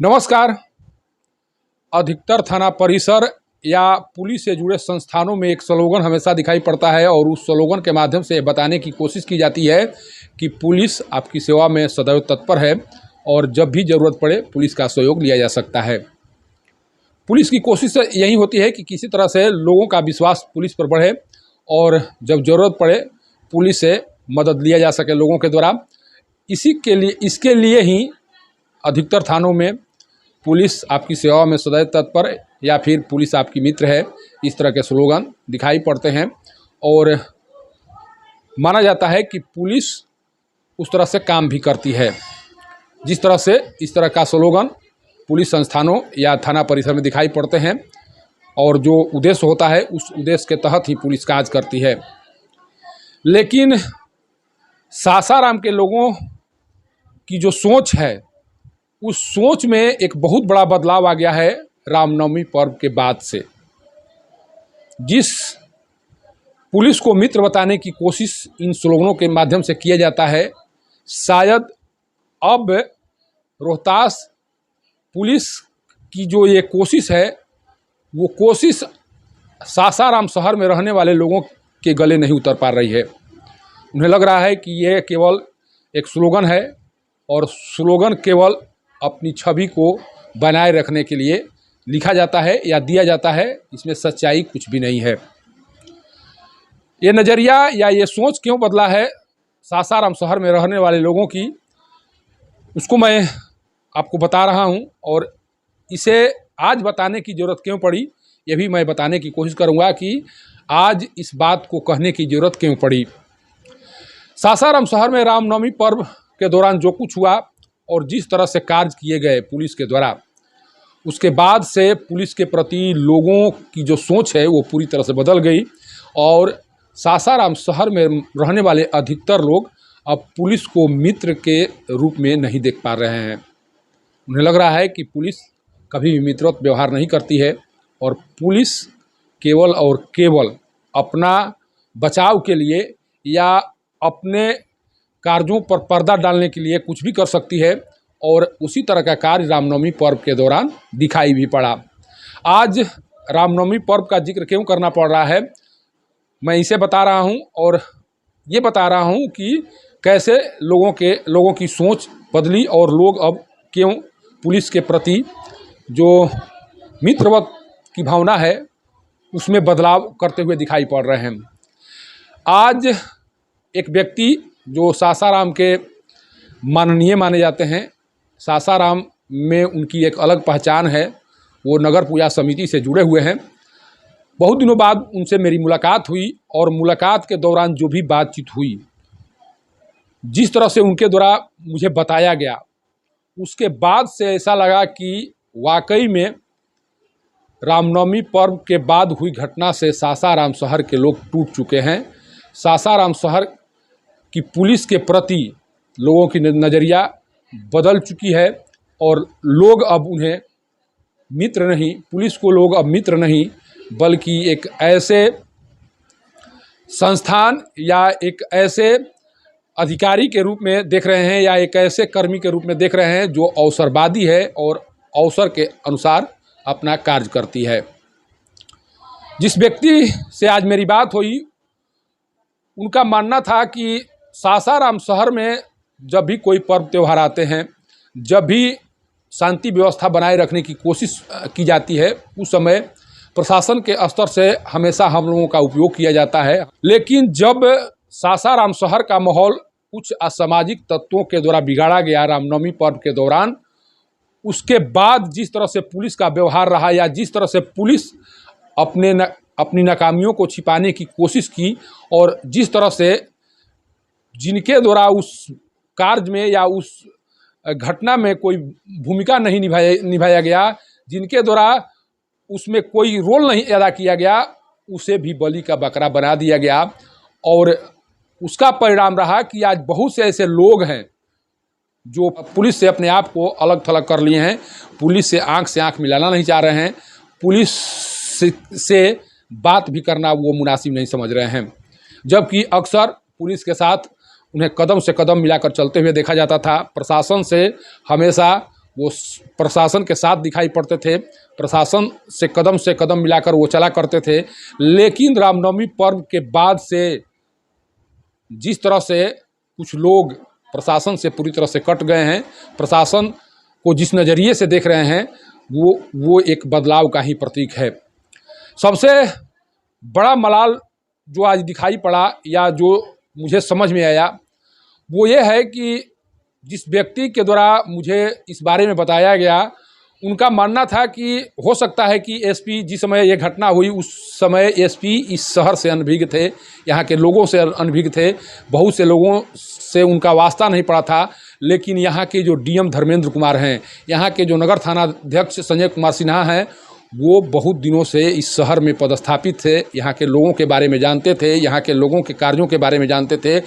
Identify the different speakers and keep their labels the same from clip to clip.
Speaker 1: नमस्कार। अधिकतर थाना परिसर या पुलिस से जुड़े संस्थानों में एक स्लोगन हमेशा दिखाई पड़ता है और उस स्लोगन के माध्यम से बताने की कोशिश की जाती है कि पुलिस आपकी सेवा में सदैव तत्पर है और जब भी ज़रूरत पड़े पुलिस का सहयोग लिया जा सकता है। पुलिस की कोशिश यही होती है कि किसी तरह से लोगों का विश्वास पुलिस पर बढ़े और जब ज़रूरत पड़े पुलिस से मदद लिया जा सके लोगों के द्वारा। इसके लिए ही अधिकतर थानों में पुलिस आपकी सेवा में सदैव तत्पर या फिर पुलिस आपकी मित्र है, इस तरह के स्लोगन दिखाई पड़ते हैं और माना जाता है कि पुलिस उस तरह से काम भी करती है जिस तरह से इस तरह का स्लोगन पुलिस संस्थानों या थाना परिसर में दिखाई पड़ते हैं और जो उद्देश्य होता है उस उद्देश्य के तहत ही पुलिस काज करती है। लेकिन सासाराम के लोगों की जो सोच है उस सोच में एक बहुत बड़ा बदलाव आ गया है रामनवमी पर्व के बाद से। जिस पुलिस को मित्र बताने की कोशिश इन स्लोगनों के माध्यम से किया जाता है, शायद अब रोहतास पुलिस की जो ये कोशिश है वो कोशिश सासाराम शहर में रहने वाले लोगों के गले नहीं उतर पा रही है। उन्हें लग रहा है कि ये केवल एक स्लोगन है और स्लोगन केवल अपनी छवि को बनाए रखने के लिए लिखा जाता है या दिया जाता है, इसमें सच्चाई कुछ भी नहीं है। ये नज़रिया या ये सोच क्यों बदला है सासाराम शहर में रहने वाले लोगों की, उसको मैं आपको बता रहा हूँ और इसे आज बताने की ज़रूरत क्यों पड़ी ये भी मैं बताने की कोशिश करूँगा कि आज इस बात को कहने की ज़रूरत क्यों पड़ी। सासाराम शहर में रामनवमी पर्व के दौरान जो कुछ हुआ और जिस तरह से कार्य किए गए पुलिस के द्वारा, उसके बाद से पुलिस के प्रति लोगों की जो सोच है वो पूरी तरह से बदल गई और सासाराम शहर में रहने वाले अधिकतर लोग अब पुलिस को मित्र के रूप में नहीं देख पा रहे हैं। उन्हें लग रहा है कि पुलिस कभी भी मित्रवत व्यवहार नहीं करती है और पुलिस केवल और केवल अपना बचाव के लिए या अपने कार्यों पर पर्दा डालने के लिए कुछ भी कर सकती है और उसी तरह का कार्य रामनवमी पर्व के दौरान दिखाई भी पड़ा। आज रामनवमी पर्व का जिक्र क्यों करना पड़ रहा है मैं इसे बता रहा हूं और ये बता रहा हूं कि कैसे लोगों की सोच बदली और लोग अब क्यों पुलिस के प्रति जो मित्रवत की भावना है उसमें बदलाव करते हुए दिखाई पड़ रहे हैं। आज एक व्यक्ति जो सासाराम के माननीय माने जाते हैं, सासाराम में उनकी एक अलग पहचान है, वो नगर पूजा समिति से जुड़े हुए हैं। बहुत दिनों बाद उनसे मेरी मुलाकात हुई और मुलाकात के दौरान जो भी बातचीत हुई, जिस तरह से उनके द्वारा मुझे बताया गया, उसके बाद से ऐसा लगा कि वाकई में रामनवमी पर्व के बाद हुई घटना से सासाराम शहर के लोग टूट चुके हैं। सासाराम शहर कि पुलिस के प्रति लोगों की नज़रिया बदल चुकी है और लोग अब उन्हें मित्र नहीं, पुलिस को लोग अब मित्र नहीं बल्कि एक ऐसे संस्थान या एक ऐसे अधिकारी के रूप में देख रहे हैं या एक ऐसे कर्मी के रूप में देख रहे हैं जो अवसरवादी है और अवसर के अनुसार अपना कार्य करती है। जिस व्यक्ति से आज मेरी बात हुई उनका मानना था कि सासाराम शहर में जब भी कोई पर्व त्यौहार आते हैं, जब भी शांति व्यवस्था बनाए रखने की कोशिश की जाती है, उस समय प्रशासन के स्तर से हमेशा हम लोगों का उपयोग किया जाता है। लेकिन जब सासाराम शहर का माहौल कुछ असामाजिक तत्वों के द्वारा बिगाड़ा गया रामनवमी पर्व के दौरान, उसके बाद जिस तरह से पुलिस का व्यवहार रहा या जिस तरह से पुलिस अपनी नाकामियों को छिपाने की कोशिश की और जिस तरह से जिनके द्वारा उस कार्य में या उस घटना में कोई भूमिका नहीं निभाया गया, जिनके द्वारा उसमें कोई रोल नहीं अदा किया गया, उसे भी बलि का बकरा बना दिया गया और उसका परिणाम रहा कि आज बहुत से ऐसे लोग हैं जो पुलिस से अपने आप को अलग थलग कर लिए हैं, पुलिस से आंख मिलाना नहीं चाह रहे हैं, पुलिस से बात भी करना वो मुनासिब नहीं समझ रहे हैं। जबकि अक्सर पुलिस के साथ उन्हें कदम से कदम मिलाकर चलते हुए देखा जाता था। प्रशासन से हमेशा वो प्रशासन के साथ दिखाई पड़ते थे, प्रशासन से कदम मिलाकर वो चला करते थे। लेकिन रामनवमी पर्व के बाद से जिस तरह से कुछ लोग प्रशासन से पूरी तरह से कट गए हैं, प्रशासन को जिस नज़रिए से देख रहे हैं, वो एक बदलाव का ही प्रतीक है। सबसे बड़ा मलाल जो आज दिखाई पड़ा या जो मुझे समझ में आया वो ये है कि जिस व्यक्ति के द्वारा मुझे इस बारे में बताया गया, उनका मानना था कि हो सकता है कि एसपी जिस समय ये घटना हुई उस समय एसपी इस शहर से अनभिज्ञ थे, यहाँ के लोगों से अनभिज्ञ थे, बहुत से लोगों से उनका वास्ता नहीं पड़ा था। लेकिन यहाँ के जो डीएम धर्मेंद्र कुमार हैं, यहाँ के जो नगर थाना अध्यक्ष संजय कुमार सिन्हा हैं, वो बहुत दिनों से इस शहर में पदस्थापित थे, यहाँ के लोगों के बारे में जानते थे, यहाँ के लोगों के कार्यों के बारे में जानते थे,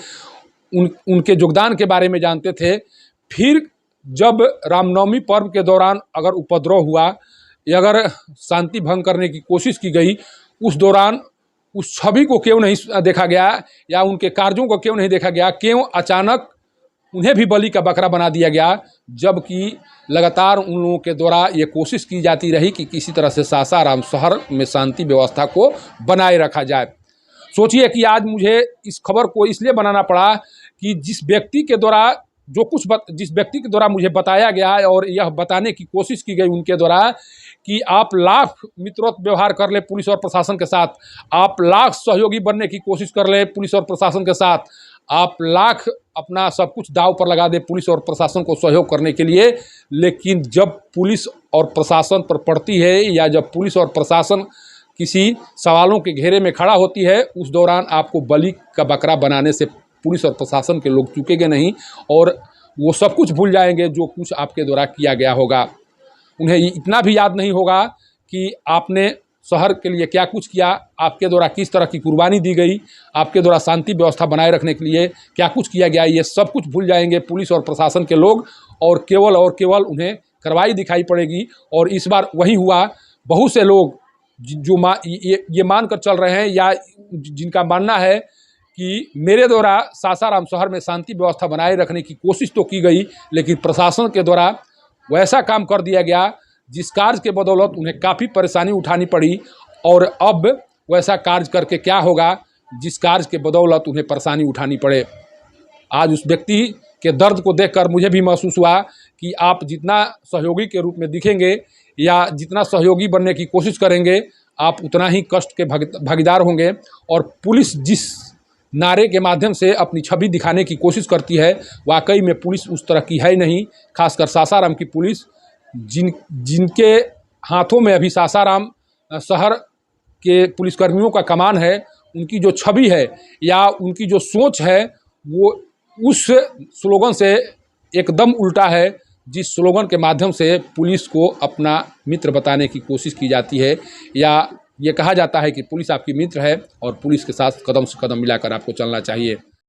Speaker 1: उनके योगदान के बारे में जानते थे। फिर जब रामनवमी पर्व के दौरान अगर उपद्रव हुआ या अगर शांति भंग करने की कोशिश की गई, उस दौरान उस छवि को क्यों नहीं देखा गया या उनके कार्यों को क्यों नहीं देखा गया, क्यों अचानक उन्हें भी बलि का बकरा बना दिया गया, जबकि लगातार उन लोगों के द्वारा ये कोशिश की जाती रही कि किसी तरह से सासाराम शहर में शांति व्यवस्था को बनाए रखा जाए। सोचिए कि आज मुझे इस खबर को इसलिए बनाना पड़ा कि जिस व्यक्ति के द्वारा मुझे बताया गया और यह बताने की कोशिश की गई उनके द्वारा कि आप लाख मित्रवत व्यवहार कर ले पुलिस और प्रशासन के साथ, आप लाख सहयोगी बनने की कोशिश कर ले पुलिस और प्रशासन के साथ, आप लाख अपना सब कुछ दांव पर लगा दे पुलिस और प्रशासन को सहयोग करने के लिए, लेकिन जब पुलिस और प्रशासन पर पड़ती है या जब पुलिस और प्रशासन किसी सवालों के घेरे में खड़ा होती है, उस दौरान आपको बलि का बकरा बनाने से पुलिस और प्रशासन के लोग चूकेंगे नहीं और वो सब कुछ भूल जाएंगे जो कुछ आपके द्वारा किया गया होगा। उन्हें इतना भी याद नहीं होगा कि आपने शहर के लिए क्या कुछ किया, आपके द्वारा किस तरह की कुर्बानी दी गई, आपके द्वारा शांति व्यवस्था बनाए रखने के लिए क्या कुछ किया गया, ये सब कुछ भूल जाएंगे पुलिस और प्रशासन के लोग और केवल उन्हें कार्रवाई दिखाई पड़ेगी। और इस बार वही हुआ। बहुत से लोग जो ये मान कर चल रहे हैं या जिनका मानना है कि मेरे द्वारा सासाराम शहर में शांति व्यवस्था बनाए रखने की कोशिश तो की गई, लेकिन प्रशासन के द्वारा वैसा काम कर दिया गया जिस कार्य के बदौलत उन्हें काफ़ी परेशानी उठानी पड़ी। और अब वैसा कार्य करके क्या होगा जिस कार्य के बदौलत उन्हें परेशानी उठानी पड़े। आज उस व्यक्ति के दर्द को देखकर मुझे भी महसूस हुआ कि आप जितना सहयोगी के रूप में दिखेंगे या जितना सहयोगी बनने की कोशिश करेंगे, आप उतना ही कष्ट के भागीदार होंगे। और पुलिस जिस नारे के माध्यम से अपनी छवि दिखाने की कोशिश करती है, वाकई में पुलिस उस तरह की है नहीं। खासकर सासाराम की पुलिस, जिनके हाथों में अभी सासाराम शहर के पुलिसकर्मियों का कमान है, उनकी जो छवि है या उनकी जो सोच है वो उस स्लोगन से एकदम उल्टा है जिस स्लोगन के माध्यम से पुलिस को अपना मित्र बताने की कोशिश की जाती है। या ये कहा जाता है कि पुलिस आपकी मित्र है और पुलिस के साथ कदम से कदम मिलाकर आपको चलना चाहिए।